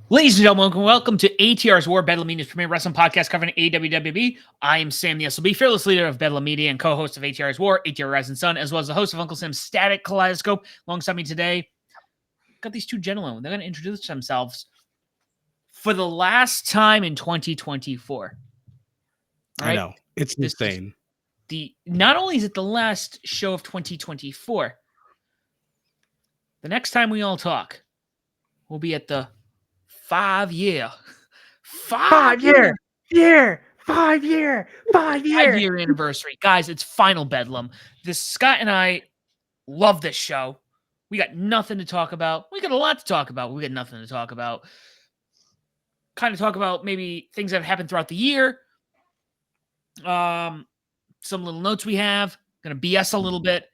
Ladies and gentlemen, welcome to ATR's War, Bedlam Media's premier wrestling podcast covering AWWB. I am Sam the SLB, fearless leader of Bedlam Media and co-host of ATR's War, ATR Rising Sun, as well as the host of Uncle Sam's Static Kaleidoscope. Alongside me today, got these two gentlemen. They're going to introduce themselves for the last time in 2024. Right? I know. It's insane. Not only is it the last show of 2024, the next time we all talk, we'll be at the 5-year anniversary. Guys, it's Final Bedlam. Scott and I love this show. We got nothing to talk about. We got a lot to talk about. We got nothing to talk about. Kind of talk about maybe things that have happened throughout the year. Some little notes we have. Gonna BS a little bit.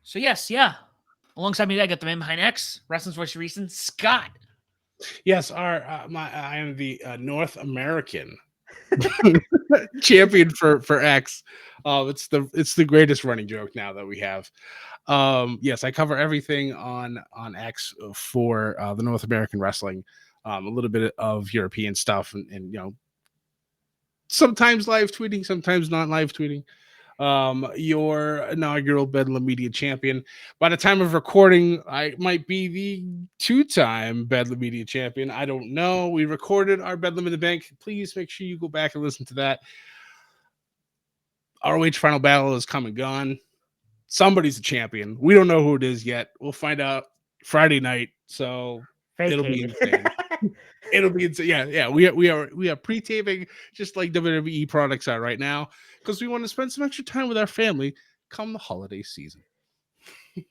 So yes, yeah. Alongside me today, I got the man behind X, Wrestling's Voice of Reason, Scott. Yes, I am the North American champion for X. It's the greatest running joke now that we have. Yes, I cover everything on X for the North American wrestling. A little bit of European stuff, and you know, sometimes live tweeting, sometimes not live tweeting. Your inaugural Bedlam Media champion. By the time of recording, I might be the 2-time Bedlam Media champion. I don't know. We recorded our Bedlam in the Bank. Please make sure you go back and listen to that. ROH Final Battle is come and gone. Somebody's a champion. We don't know who it is yet. We'll find out Friday night. So it'll be insane. It'll be insane. Yeah. We are pre-taping just like WWE products are right now because we want to spend some extra time with our family come the holiday season. And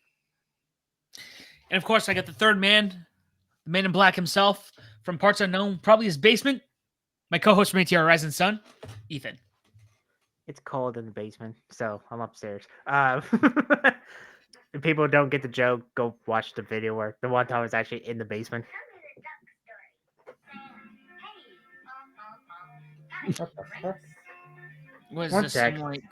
of course, I got the third man, the man in black himself, from parts unknown, probably his basement. My co-host from ATR Rising Sun, Ethan. It's cold in the basement, so I'm upstairs. If people don't get the joke, go watch the video where the one time I was actually in the basement. Was this some, like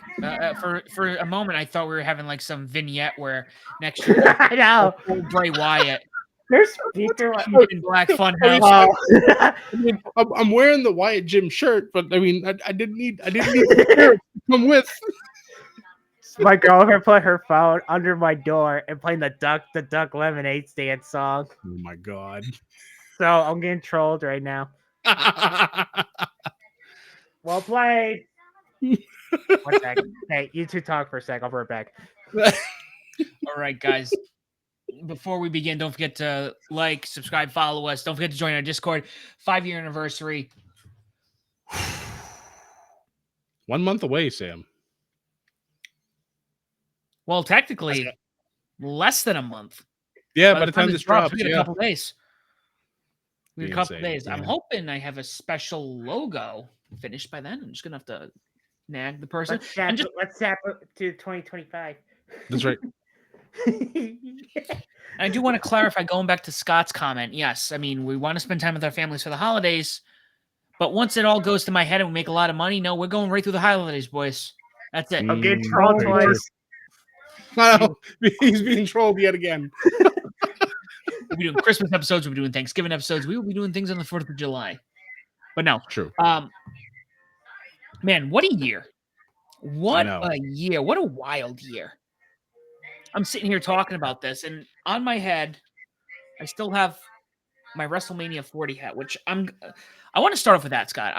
for a moment I thought we were having like some vignette where next year I know Bray Wyatt. There's speaker in Black Funhouse. I'm wearing the Wyatt Gym shirt, but I mean I didn't need to come with. My girlfriend put her phone under my door and playing the Duck Lemonade Stand song. Oh my god! So I'm getting trolled right now. Well played. 1 second. Hey, you two talk for a sec. I'll be right back. All right, guys. Before we begin, don't forget to like, subscribe, follow us. Don't forget to join our Discord. 5-year anniversary. 1 month away, Sam. Well, technically, less than a month. Yeah, by the time this drops, we got a couple days. We got a couple days. Yeah. I'm hoping I have a special logo finished by then. I'm just gonna have to nag the person. Let's tap to 2025. That's right. I do want to clarify, going back to Scott's comment. Yes, I mean, we want to spend time with our families for the holidays, but once it all goes to my head and we make a lot of money, no, we're going right through the holidays, boys. That's it. I'm getting trolled twice. No, he's being trolled yet again. We'll be doing Christmas episodes. We'll be doing Thanksgiving episodes. We will be doing things on the 4th of July. But no. True. Man, what a year. What a year. What a wild year. I'm sitting here talking about this, and on my head, I still have my WrestleMania 40 hat, which I want to start off with that, Scott.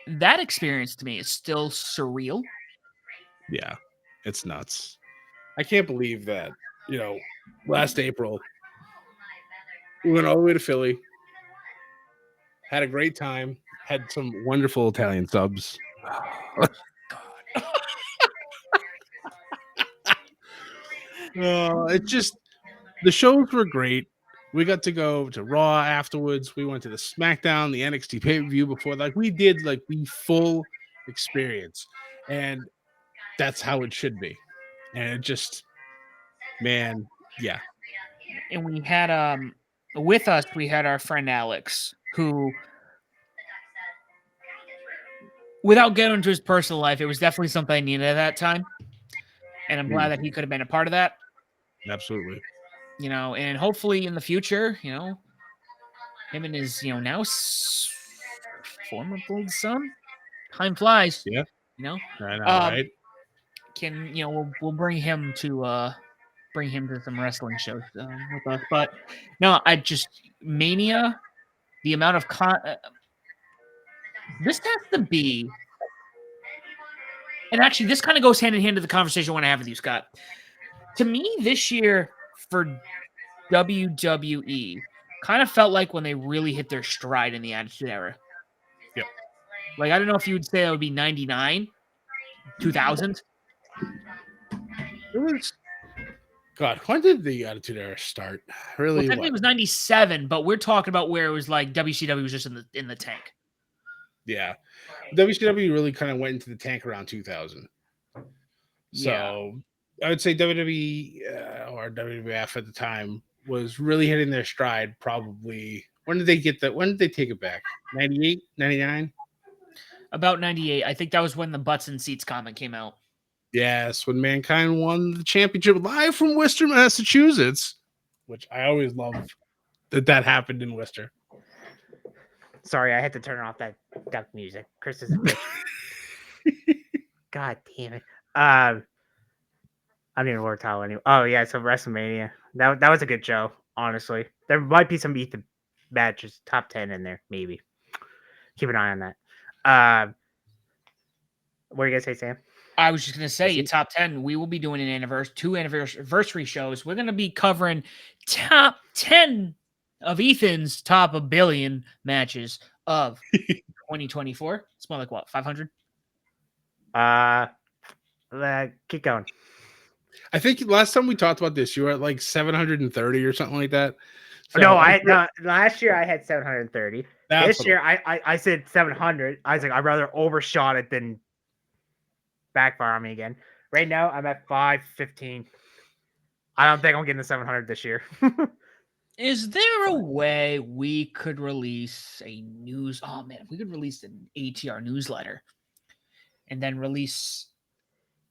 That experience to me is still surreal. Yeah, it's nuts. I can't believe that, last April, we went all the way to Philly, had a great time, had some wonderful Italian subs. Oh, God. It just, the shows were great. We got to go to Raw afterwards. We went to the SmackDown, the NXT pay-per-view before. Like, we did, like, the full experience. And that's how it should be. And it just, man, yeah. And we had, with us, we had our friend Alex, who, without getting into his personal life, it was definitely something I needed at that time. And I'm glad that he could have been a part of that. Absolutely. and hopefully in the future, him and his, now 4-month-old son, time flies, Yeah, you know, I know, um, right? can, we'll bring him to some wrestling shows with us. But no, I just Mania, the amount of this has to be, and actually this kind of goes hand in hand to the conversation I want to have with you, Scott. To me, this year for WWE kind of felt like when they really hit their stride in the Attitude Era. Yep. Like, I don't know if you would say that would be 99, 2000. It was God. When did the Attitude Era start? Well, Really, technically it what? was 97, but we're talking about where it was like WCW was just in the tank. Yeah, WCW really kind of went into the tank around 2000. Yeah. So I would say WWE or WWF at the time was really hitting their stride. Probably when did they get that? When did they take it back? 98, 99? About 98. I think that was when the Butts and Seats comment came out. Yes, when Mankind won the championship live from Worcester, Massachusetts, which I always love that happened in Worcester. Sorry, I had to turn off that duck music. Chris is a bitch. God damn it. I don't even know where to tell anymore. Oh yeah, so WrestleMania. That was a good show, honestly. There might be some Ethan matches, top 10 in there, maybe. Keep an eye on that. What are you gonna say, Sam? I was just gonna say, See? top 10. We will be doing two anniversary shows. We're gonna be covering top 10 of Ethan's top a billion matches of 2024. It's more like what, 500? Keep going. I think last time we talked about this, you were at like 730 or something like that. So No, last year I had 730. that's This year I said 700. I was like, I'd rather overshot it than backfire on me again. Right now I'm at 515. I don't think I'm getting the 700 this year. Is there a way we could release a oh man, if we could release an ATR newsletter and then release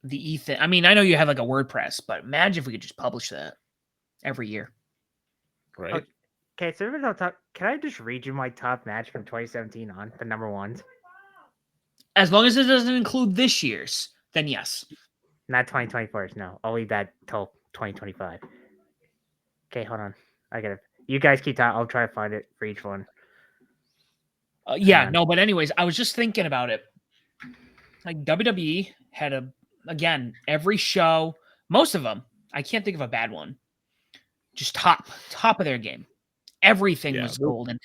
the Ethan. I mean, I know you have like a WordPress, but imagine if we could just publish that every year. right. Okay, so can I just read you my top match from 2017 on the number ones? As long as it doesn't include this year's, then yes. Not 2024's, no. I'll leave that till 2025. Okay, hold on. I gotta. You guys keep talking. I'll try to find it for each one. No, but anyways, I was just thinking about it. Like WWE had again, every show, most of them, I can't think of a bad one. Just top of their game. Everything was golden.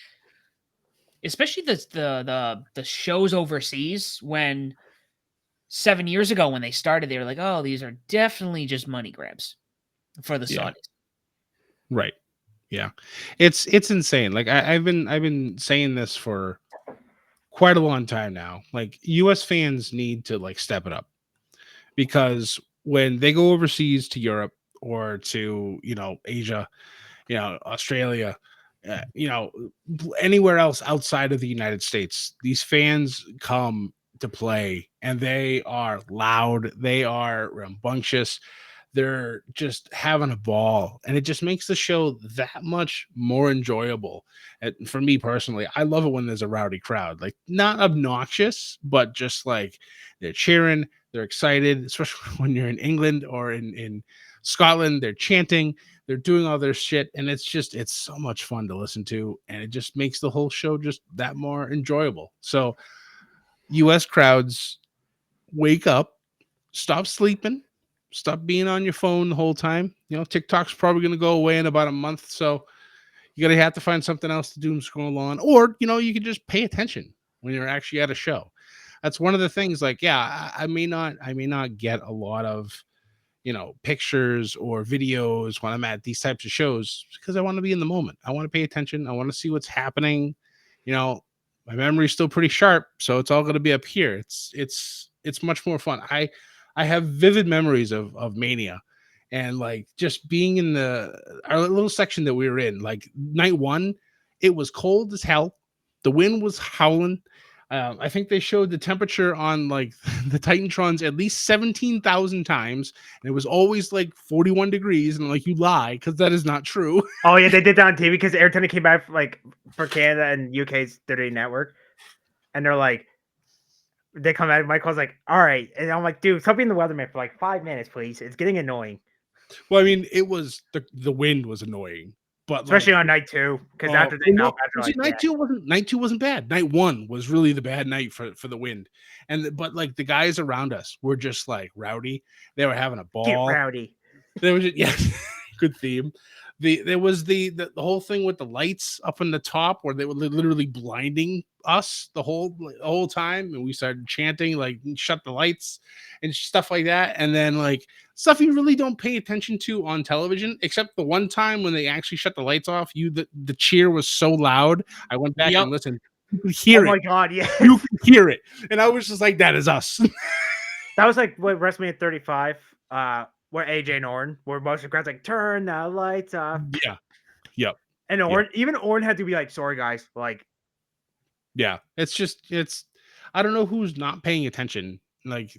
Especially the shows overseas when 7 years ago when they started, they were like, oh, these are definitely just money grabs for the Saudis. Right. Yeah. It's insane. Like I've been saying this for quite a long time now. Like US fans need to like step it up because when they go overseas to Europe or to, Asia, Australia, anywhere else outside of the United States, these fans come to play and they are loud, they are rambunctious, they're just having a ball, and it just makes the show that much more enjoyable. And for me personally, I love it when there's a rowdy crowd, like not obnoxious, but just like they're cheering, they're excited, especially when you're in England or in Scotland, they're chanting, they're doing all their shit, and it's so much fun to listen to, and it just makes the whole show just that more enjoyable. So US crowds, wake up, stop sleeping, stop being on your phone the whole time. TikTok's probably going to go away in about a month, so you're going to have to find something else to do and scroll on, or you can just pay attention when you're actually at a show. That's one of the things. Like, yeah, I may not get a lot of pictures or videos when I'm at these types of shows because I want to be in the moment. I want to pay attention. I want to see what's happening. My memory's still pretty sharp, so it's all going to be up here. It's much more fun. I have vivid memories of Mania, and like just being in our little section that we were in. Like night one, it was cold as hell. The wind was howling. I think they showed the temperature on like the Titantrons at least 17,000 times, and it was always like 41 degrees. And like, you lie, because that is not true. Oh yeah, they did that on TV because every time it came back for Canada and UK's 30 network, and they're like, they come out. Michael's like, all right, and I'm like, dude, stop being the weatherman for like 5 minutes, please. It's getting annoying, Well, I mean, it was the wind was annoying, but especially like, on night 2 because after they no, felt after see, like yeah. night two wasn't bad. Night one was really the bad night for the wind, but like the guys around us were just like rowdy. They were having a Get ball. rowdy. There was yeah, good theme. There was the whole thing with the lights up in the top where they were literally blinding us the whole time, and we started chanting like "shut the lights" and stuff like that. And then like stuff you really don't pay attention to on television, except the one time when they actually shut the lights off. The cheer was so loud. I went back Yep. and listened. You could Oh hear my it. god, yes. You could hear it, and I was just like, "That is us." That was like what WrestleMania 35, where AJ and Orton, where most of the crowd's like, turn the lights off. Yeah. Yep. And Yeah. Orton, even Orton had to be like, sorry guys, like, Yeah, it's I don't know who's not paying attention, like,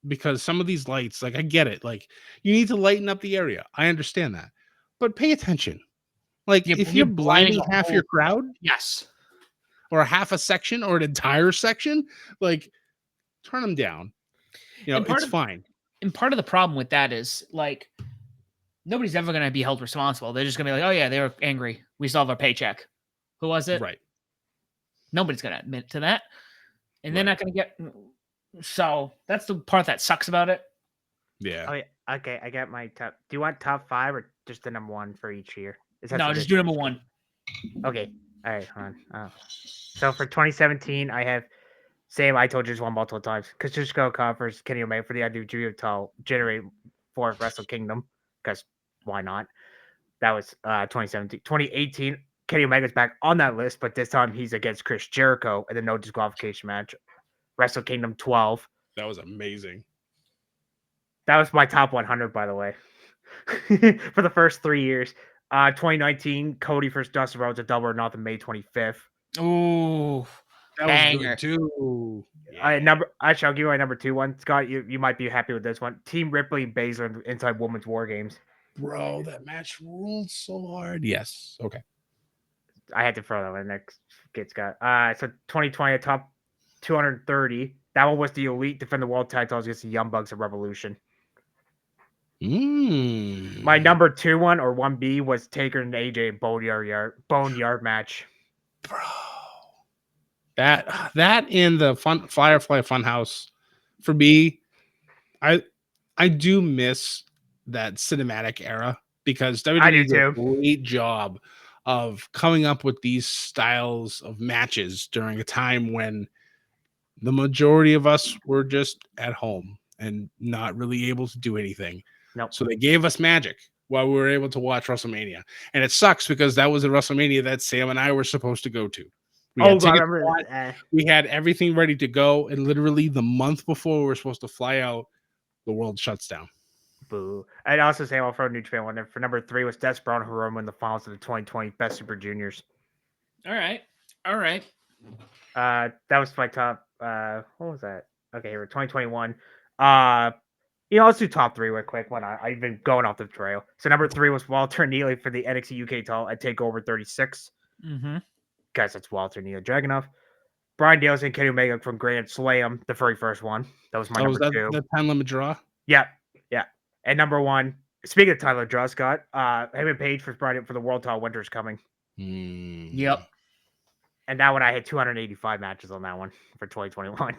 because some of these lights, like, I get it, like, you need to lighten up the area. I understand that. But pay attention. Like, if You're you're blinding blinding a half whole- your crowd Yes. or half a section or an entire section, like, turn them down. You know, And part it's of- fine. And part of the problem with that is like nobody's ever going to be held responsible. They're just going to be like, "Oh yeah, they were angry. We still have our paycheck." Who was it? Right. Nobody's going to admit to that, and they're Right. not going to get. So that's the part that sucks about it. Yeah. oh yeah, okay, I got my top. Do you want top 5 or just the number 1 for each year? Is that No, just do number 1. Okay, all right, hold on. So for 2017, I have same. I told you just one multiple times. Kazuchika Conference, Kenny Omega for the IWGP title, generate for Wrestle Kingdom because why not? That was 2017. 2018, Kenny Omega's back on that list, but this time he's against Chris Jericho in the no disqualification match. Wrestle Kingdom 12. That was amazing. That was my top 100, by the way, for the first 3 years. 2019, Cody versus Dustin Rhodes, a double or nothing, May 25th. Ooh, That banger. was good too. Actually, I'll give you my number 2 one. Scott, you might be happy with this one. Team Ripley and Baszler inside Women's War Games. Bro, that match ruled so hard. Yes. Okay. I had to throw that one in there. Kid Scott. So 2020, top 230. That one was the Elite defend the world titles against the Young Bucks of Revolution. My number 2 one or 1B was Taker and AJ Boneyard match. Bro, that in the Firefly Funhouse for me, I do miss that cinematic era because I do WWE did a too. great job of coming up with these styles of matches during a time when the majority of us were just at home and not really able to do anything. Nope. So they gave us magic while we were able to watch WrestleMania. And it sucks because that was a WrestleMania that Sam and I were supposed to go to. We had I tickets remember. bought, we had everything ready to go. And literally the month before we were supposed to fly out, the world shuts down. Boo. I'd also say I'll throw a New Japan one there. For number 3 was Desperado and Hiromu in the finals of the 2020 Best Super Juniors. All right. All right. That was my top. What was that? Okay, here 2021. Let's do top 3 real quick. When I've been going off the trail. So number 3 was Walter Neely for the NXT UK title at Takeover 36. Mm-hmm. Guys, that's Walter Neely Dragunov. Brian Danielson and Kenny Omega from Grand Slam, the very first one. That was my number 2. The time limit draw? Yeah. And number 1. Speaking of Tyler Draw, Scott, him and Paige for the World Title Winter's coming. Yep. And that one, I had 285 matches on that one for 2021.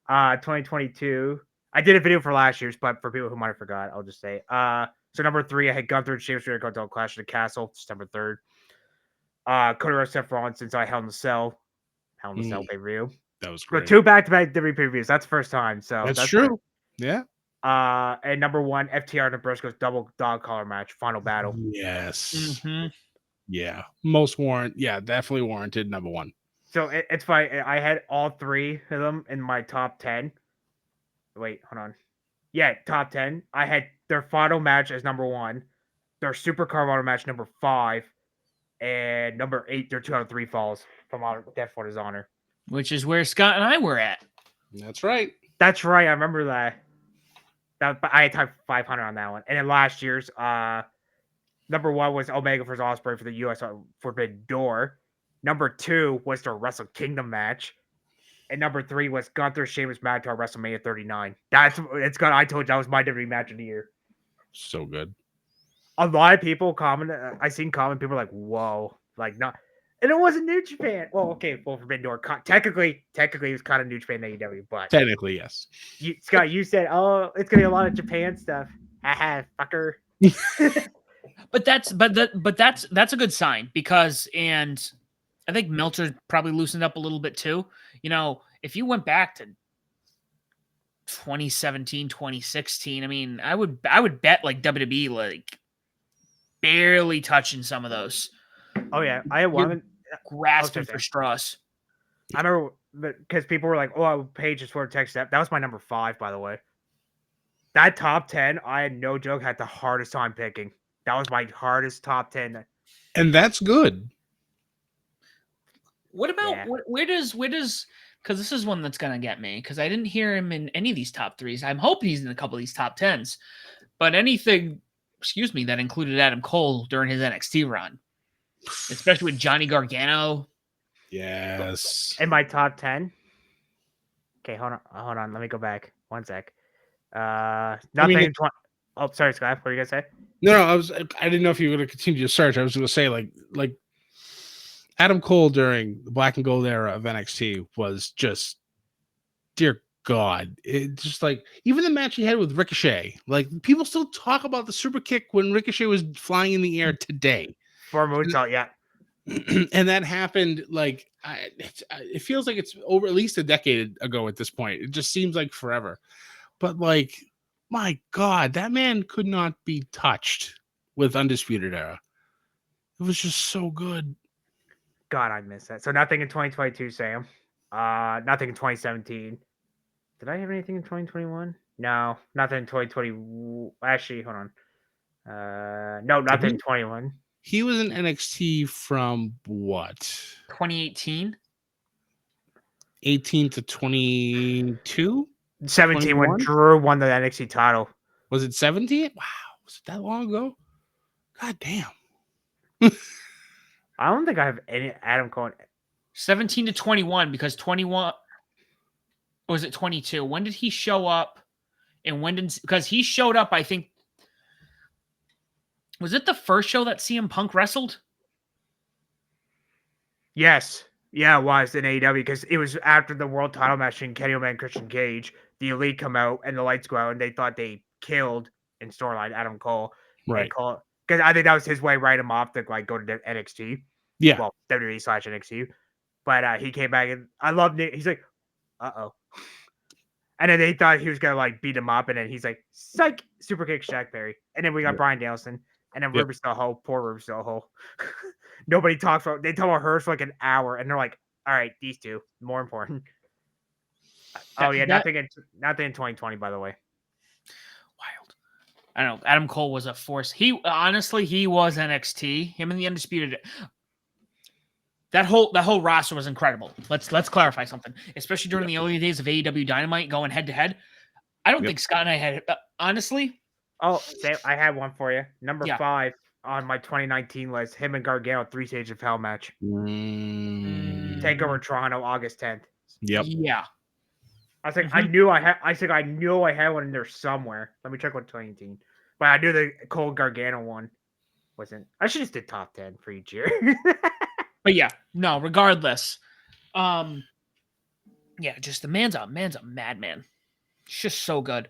2022, I did a video for last year's, but for people who might have forgot, I'll just say. So number 3, I had Gunther and Sheamus Jericho until Clash of the Castle, September 3rd. Cody Rhodes, Seth Rollins inside Hell in the Cell pay-per-view. That was So great. 2 back-to-back WWE pay-per-views. That's the first time. So That's true. Yeah. And number 1, FTR and Briscoe's double dog collar match, Final Battle. Yes. Mm-hmm. Yeah. Definitely warranted number 1. So it's fine. I had all 3 of them in my top 10. Wait, hold on. Yeah, top 10. I had their final match as number 1, their Super Carvana match number 5, and number 8, their 2 out of 3 falls from Death for His Honor. which is where Scott and I were at. That's right. That's right. I remember that. But I had type 500 on that one. And then last year's number 1 was Omega vs Ospreay for the U.S. Forbidden Door. Number 2 was the Wrestle Kingdom match. And number 3 was Gunther Sheamus match to WrestleMania 39. I told you that was my WWE match of the year. So good. A lot of people comment. I seen comment. People are like, "Whoa!" Like not, and it wasn't New Japan. Well, okay, Forbidden Door. Technically, it was kind of New Japan AEW, but Technically, yes. Scott, you said, "Oh, it's gonna be a lot of Japan stuff." Haha, fucker. But that's a good sign because, and I think Meltzer probably loosened up a little bit too. You know, if you went back to 2017, 2016, I mean, I would bet like WWE like barely touching some of those. Oh yeah, I had one grasping for straws. I remember because people were like, "Oh, Paige is for text that." That was my number 5, by the way. That top 10, I had no joke, had the hardest time picking. That was my hardest top 10. And that's good. What about where does because this is one that's gonna get me because I didn't hear him in any of these top 3s. I'm hoping he's in a couple of these top 10s, but anything, that included Adam Cole during his NXT run, especially with Johnny Gargano. Yes. In my top 10. Okay, hold on. Let me go back 1 sec. Nothing. Oh, sorry, Scott. What are you gonna say? No, I didn't know if you were going to continue to search. I was going to say like Adam Cole during the Black and Gold era of NXT was just, dear God, it just like even the match he had with Ricochet. Like people still talk about the super kick when Ricochet was flying in the air today. 4 moonsault, yeah. And that happened like it feels like it's over at least a decade ago at this point. It just seems like forever. But like, my God, that man could not be touched with Undisputed Era. It was just so good. God, I miss that. So nothing in 2022, Sam. Nothing in 2017. Did I have anything in 2021? No, nothing in 2020. Actually, hold on. No, nothing in 21. He was in NXT from what? 2018? 18 to 22? 17 when Drew won the NXT title. Was it 17? Wow. Was it that long ago? God damn. I don't think I have any Adam Cole. 17 to 21 because 21 was it 22? When did he show up? And when did because he showed up, I think. Was it the first show that CM Punk wrestled? Yes. Yeah, it was in AEW because it was after the world title match in Kenny Omega and Christian Cage. The Elite come out and the lights go out and they thought they killed in storyline Adam Cole. Right. Because I think that was his way to write him off to like go to NXT. Yeah. Well, WWE/NXT. But he came back and I loved it. He's like, uh-oh. And then they thought he was going to like beat him up. And then he's like, psych, super kick Shaq Perry. And then we got Bryan Danielson. And then Ruby Soho, poor Ruby Soho. Nobody talks about. They talk about her for like an hour, and they're like, "All right, these two more important." Nothing in 2020, by the way. Wild. I don't know. Adam Cole was a force. He was NXT. Him and the Undisputed. That whole roster was incredible. Let's clarify something, especially during the early days of AEW Dynamite going head to head. I don't think Scott and I had honestly. Oh, I had one for you. Number 5 on my 2019 list. Him and Gargano 3 Stages of Hell match. Takeover Toronto, August 10th. Yep. Yeah. I was like, I knew I had one in there somewhere. Let me check what 2018. But I knew the Cole Gargano one wasn't. I should just did top 10 for each year. But yeah, no, regardless. Just the man's a madman. It's just so good.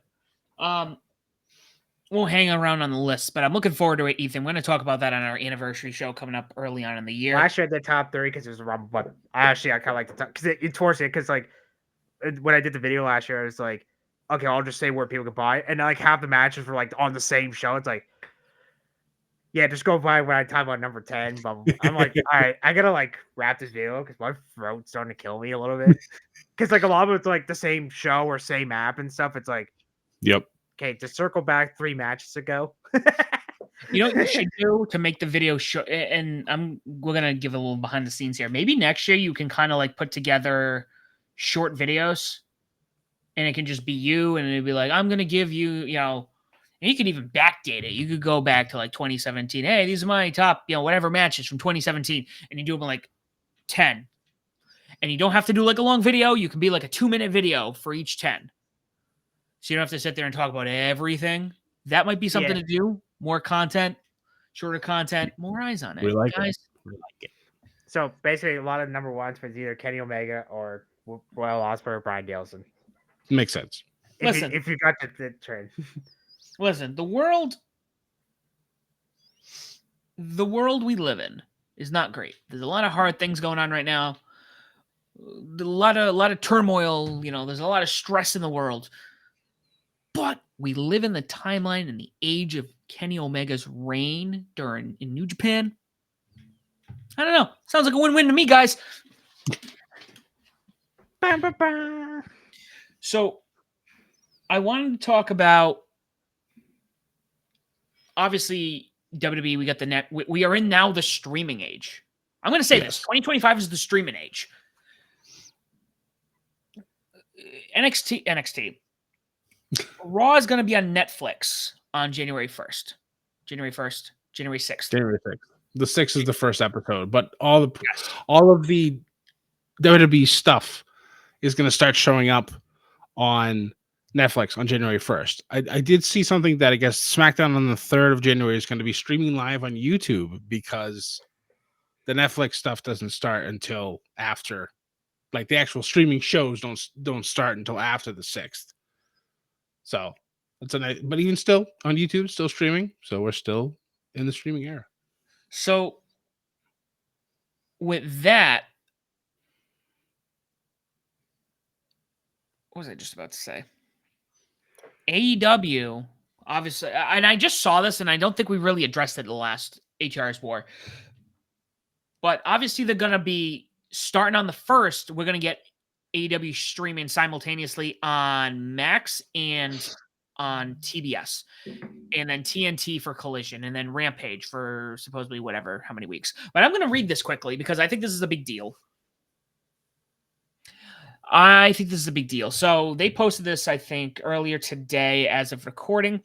We'll hang around on the list, but I'm looking forward to it, Ethan. We're going to talk about that on our anniversary show coming up early on in the year. Last year I did top 3 because it was a Rumble, but I kind of like the top because it forced it because like when I did the video last year, I was like, okay, I'll just say where people can buy it, and like half the matches were like on the same show. It's like, yeah, just go buy when I talk about number 10. But I'm like, all right, I gotta like wrap this video because my throat's starting to kill me a little bit. Because like a lot of it's like the same show or same app and stuff. It's like, yep. Okay, to circle back 3 matches ago. You know what you should do to make the video show? And we're gonna give a little behind the scenes here. Maybe next year you can kind of like put together short videos, and it can just be you, and it'd be like, I'm gonna give you, and you could even backdate it. You could go back to like 2017. Hey, these are my top, whatever matches from 2017, and you do them like 10. And you don't have to do like a long video. You can be like a 2-minute video for each 10. So you don't have to sit there and talk about everything. That might be something to do. More content, shorter content, more eyes on it. We like guys. it. We like it. So basically, a lot of number ones was either Kenny Omega or Royal Ospreay or Bryan Danielson. Makes sense. If you got the trend. Listen, the world we live in is not great. There's a lot of hard things going on right now. A lot of turmoil. There's a lot of stress in the world. But we live in the timeline in the age of Kenny Omega's reign in New Japan. I don't know. Sounds like a win-win to me, guys. So I wanted to talk about, obviously, WWE. We got the net. We are in now the streaming age. I'm going to say this. 2025 is the streaming age. NXT. Raw is going to be on Netflix on January 1st. January 6th. January 6th. The 6th is the first episode, but all of the WWE stuff is going to start showing up on Netflix on January 1st. I did see something that I guess SmackDown on the 3rd of January is going to be streaming live on YouTube because the Netflix stuff doesn't start until after, like the actual streaming shows don't start until after the 6th. So that's but even still on YouTube, still streaming. So we're still in the streaming era. So with that, what was I just about to say? AEW, obviously, and I just saw this, and I don't think we really addressed it in the last ATR's war. But obviously, they're going to be starting on the 1st. We're going to get AEW streaming simultaneously on Max and on TBS, and then TNT for Collision, and then Rampage for supposedly how many weeks. But I'm going to read this quickly because I think this is a big deal. So they posted this, I think, earlier today as of recording.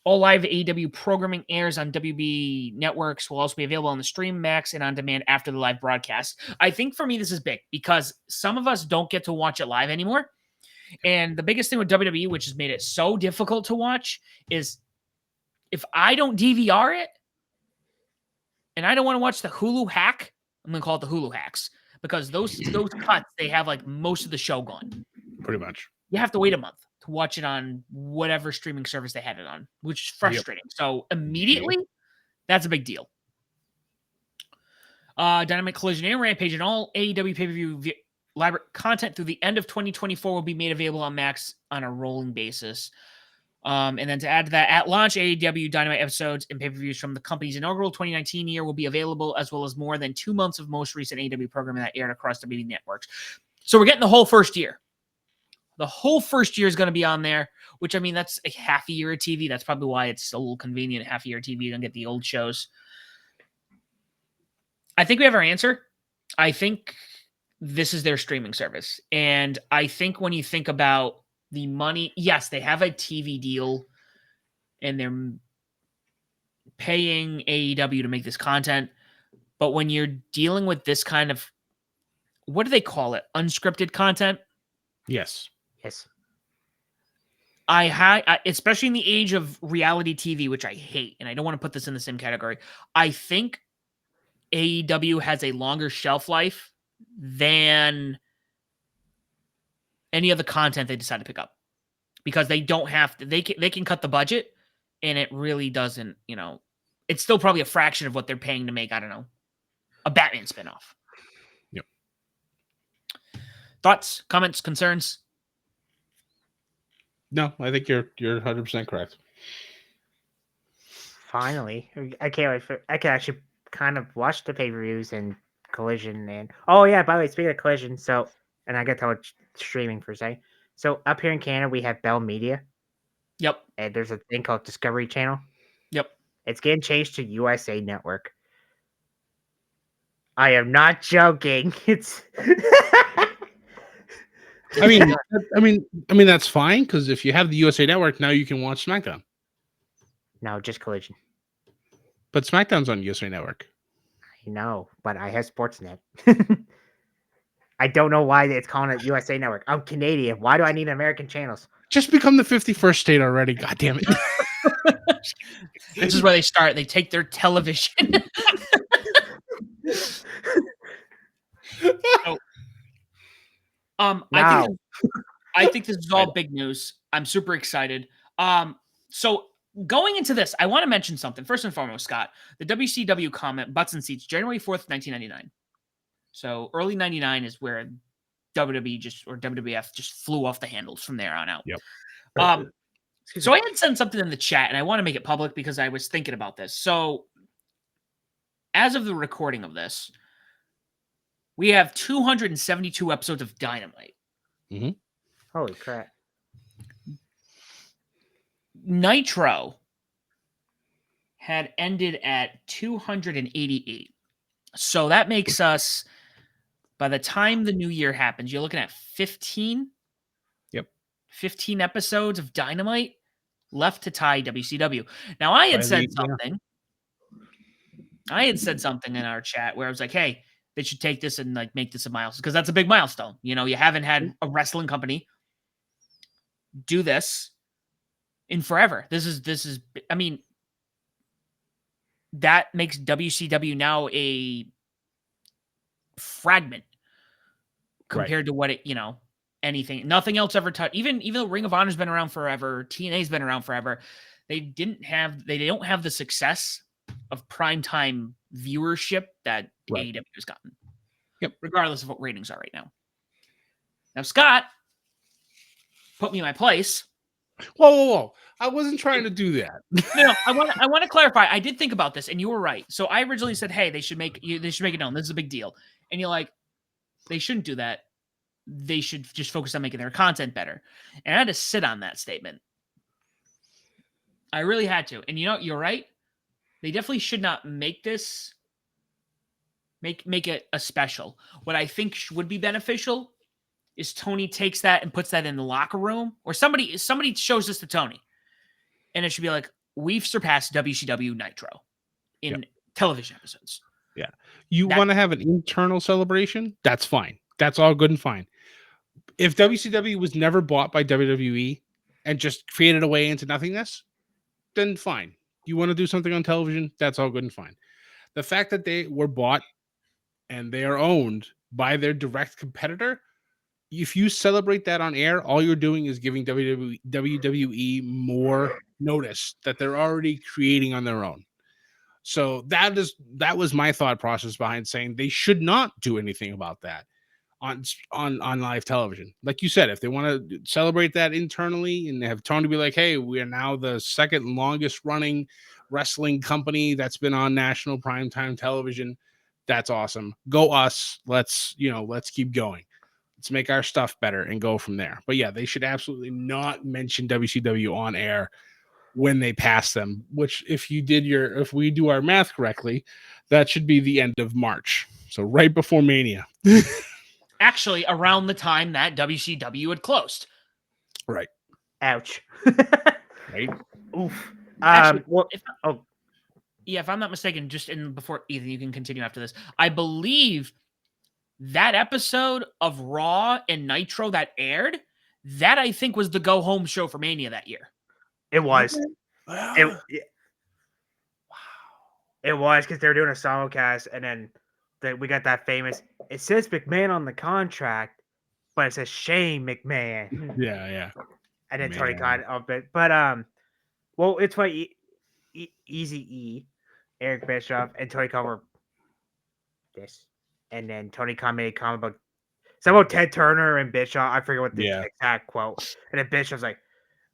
All live AEW programming airs on WB networks will also be available on the stream, Max, and on demand after the live broadcast. I think for me, this is big because some of us don't get to watch it live anymore. And the biggest thing with WWE, which has made it so difficult to watch, is if I don't DVR it and I don't want to watch the Hulu hack, I'm going to call it the Hulu hacks because those cuts, they have like most of the show gone. Pretty much. You have to wait a month to watch it on whatever streaming service they had it on, which is frustrating. Yep. So immediately, that's a big deal. Dynamite, Collision, and Rampage and all AEW pay-per-view library content through the end of 2024 will be made available on Max on a rolling basis. And then to add to that, at launch, AEW Dynamite episodes and pay-per-views from the company's inaugural 2019 year will be available, as well as more than 2 months of most recent AEW programming that aired across WWE networks. So we're getting the whole first year. The whole first year is going to be on there, which, I mean, that's a half a year of TV. That's probably why it's a little convenient. Half a year of TV, you don't get the old shows. I think we have our answer. I think this is their streaming service. And I think when you think about the money, yes, they have a TV deal and they're paying AEW to make this content. But when you're dealing with this kind of, what do they call it? Unscripted content? Yes. Especially in the age of reality TV, which I hate, and I don't want to put this in the same category. I think AEW has a longer shelf life than any of the content they decide to pick up because they don't have to. They can cut the budget, and it really doesn't. It's still probably a fraction of what they're paying to make. I don't know, a Batman spinoff. Yep. Thoughts, comments, concerns? No, I think you're 100% correct. Finally, I can't wait I can actually kind of watch the pay-per-views and Collision and by the way, speaking of Collision, and I get to watch streaming for a second. So up here in Canada, we have Bell Media. Yep. And there's a thing called Discovery Channel. Yep. It's getting changed to USA Network. I am not joking. It's I mean, that's fine because if you have the USA Network now, you can watch SmackDown. no, just Collision. But SmackDown's on USA Network. I know, but I have Sportsnet. I don't know why it's calling it USA Network. I'm Canadian. Why do I need American channels? Just become the 51st state already. God damn it. This is where they start. They take their television. So, Now. I think this is all big news. I'm super excited. So going into this, I want to mention something. First and foremost, Scott, the WCW comment, Butts and Seats, January 4th, 1999. So early 99 is where WWE or WWF just flew off the handles from there on out. Yep. So I had sent something in the chat, and I want to make it public because I was thinking about this. So as of the recording of this, we have 272 episodes of Dynamite. Mm-hmm. Holy crap. Nitro had ended at 288. So that makes us, by the time the new year happens, you're looking at 15. Yep. 15 episodes of Dynamite left to tie WCW. Now, I had said something. I had said something in our chat where I was like, hey, they should take this and like make this a milestone because that's a big milestone. You know, you haven't had a wrestling company do this in forever. This is I mean, that makes WCW now a fragment compared to what it, anything, nothing else ever touched. Even though Ring of Honor's been around forever, TNA's been around forever, they don't have the success of primetime viewership that AEW has gotten. Yep. Regardless of what ratings are right now. Now, Scott put me in my place. Whoa. I wasn't trying to do that. No, I want to clarify. I did think about this, and you were right. So I originally said, hey, they should make it known. This is a big deal. And you're like, they shouldn't do that. They should just focus on making their content better. And I had to sit on that statement. I really had to. And you're right. They definitely should not make this make it a special. What I think would be beneficial is Tony takes that and puts that in the locker room, or somebody shows this to Tony. And it should be like, we've surpassed WCW Nitro in television episodes. Yeah. You want to have an internal celebration? That's fine. That's all good and fine. If WCW was never bought by WWE and just faded away into nothingness, then fine. You want to do something on television? That's all good and fine. The fact that they were bought and they are owned by their direct competitor, if you celebrate that on air, all you're doing is giving WWE more notice that they're already creating on their own. So that was my thought process behind saying they should not do anything about that on live television. Like you said, if they want to celebrate that internally and have Tony be like, hey, we are now the second longest running wrestling company that's been on national primetime television, that's awesome. Go us. Let's keep going. Let's make our stuff better and go from there. But yeah, they should absolutely not mention WCW on air when they pass them, which if we do our math correctly, that should be the end of March. So right before Mania. Actually, around the time that WCW had closed. Right. Ouch. Right. Oof. Actually, if I'm not mistaken, before Ethan, you can continue after this. I believe that episode of Raw and Nitro that aired, that I think was the go home show for Mania that year. It was. Wow. It was because they were doing a simulcast, and then we got that famous. It says McMahon on the contract, but it says Shane McMahon. Yeah. And then Tony Khan up it, but well, it's funny. Easy E, Eric Bischoff, and Tony Khan were this, and then Tony Khan made a comment about something about Ted Turner and Bischoff. I forget what the exact quote. And then Bischoff's like,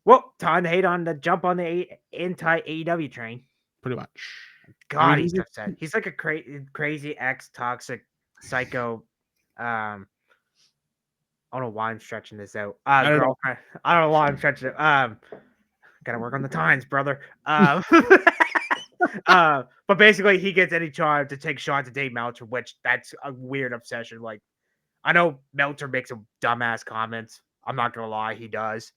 "Well, time to hate on the jump on the anti AEW train." Pretty much. God, he's upset. He's like a crazy ex-toxic psycho. I don't know why I'm stretching this out. Girlfriend. I don't know why I'm stretching it. Gotta work on the times, brother. But basically, he gets any chance to take shots at Dave Meltzer, which that's a weird obsession. Like, I know Meltzer makes some dumbass comments. I'm not gonna lie, he does.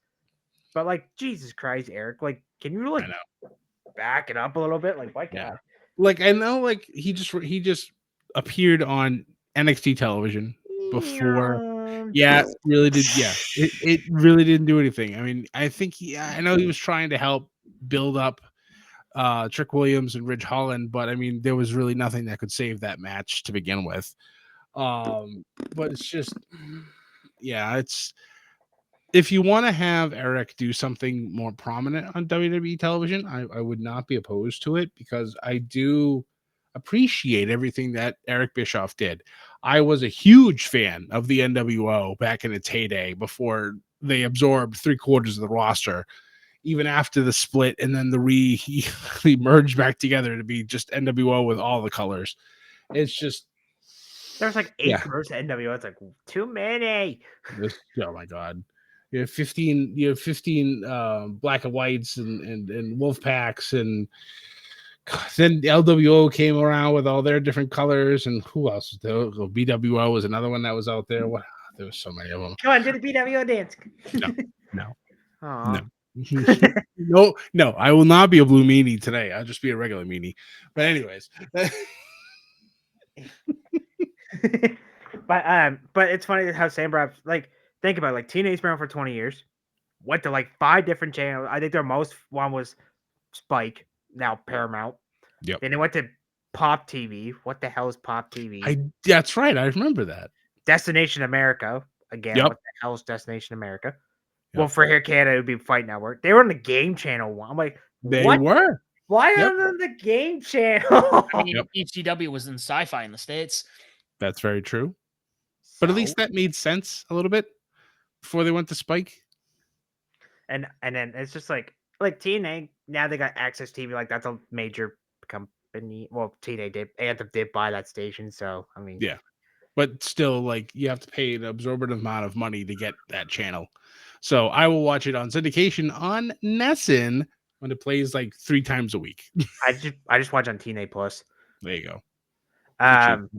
But like, Jesus Christ, Eric, like, can you I like know. back it up a little bit? Like, my Yeah. God. Like I know, like he just appeared on NXT television before. Yeah, really did. Yeah, it really didn't do anything. I mean, I know he was trying to help build up Trick Williams and Ridge Holland, but I mean, there was really nothing that could save that match to begin with. But it's just, yeah, it's if you want to have Eric do something more prominent on WWE television, I would not be opposed to it because I do appreciate everything that Eric Bischoff did. I was a huge fan of the NWO back in its heyday before they absorbed 3/4 of the roster, even after the split and then the merged back together to be just NWO with all the colors. It's just, There's like 8 yeah, versus NWO. It's like too many. oh my god. You have 15 black and whites and wolf packs, and then the LWO came around with all their different colors, and who else was there? Oh, BWO was another one that was out there. What, there was so many of them. Come on, do the BWO dance. No, no, Aw. no, I will not be a blue meanie today. I'll just be a regular meanie. But anyways, But it's funny how Sam brought up, like, think about it, like Teenage Been for 20 years, went to like 5 different channels. I think their most one was Spike, now Paramount. Yep. Then they went to Pop TV. What the hell is Pop TV? that's right. I remember that. Destination America. Again, Yep. what the hell is Destination America? Yep. Well, for here Canada, it would be Fight Network. They were on the Game Channel one. I'm like, They what? were. Why Yep. are they on the Game Channel? I mean, Yep. ECW was in sci-fi in the States. That's very true. But at least that made sense a little bit before they went to Spike. And then it's just like TNA, now they got Access TV, like that's a major company. Well, TNA did, Anthem did buy that station, so I mean, Yeah. But still, like, you have to pay an absorbent amount of money to get that channel. So I will watch it on syndication on Nessun when it plays like 3 times a week. I just watch on TNA Plus. There you go. Well,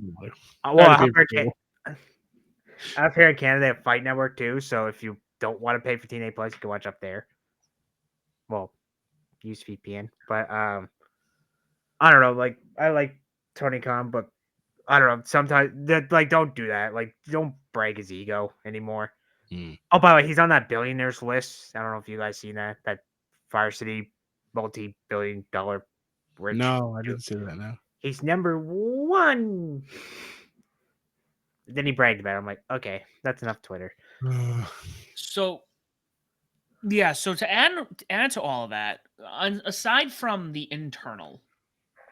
up here in Canada, they have Fight Network too. So if you don't want to pay for TNA Plus, you can watch up there. Well, use VPN, but I don't know. Like, I like Tony Khan, but I don't know. Sometimes that, like, don't do that. Like, don't brag his ego anymore. Oh, by the way, he's on that billionaires list. I don't know if you guys seen that. That Fire City multi-billion-dollar rich. No, I didn't see that. No, he's number 1. Then he bragged about it. I'm like, okay, that's enough Twitter. So, yeah. So to add to all of that, aside from the internal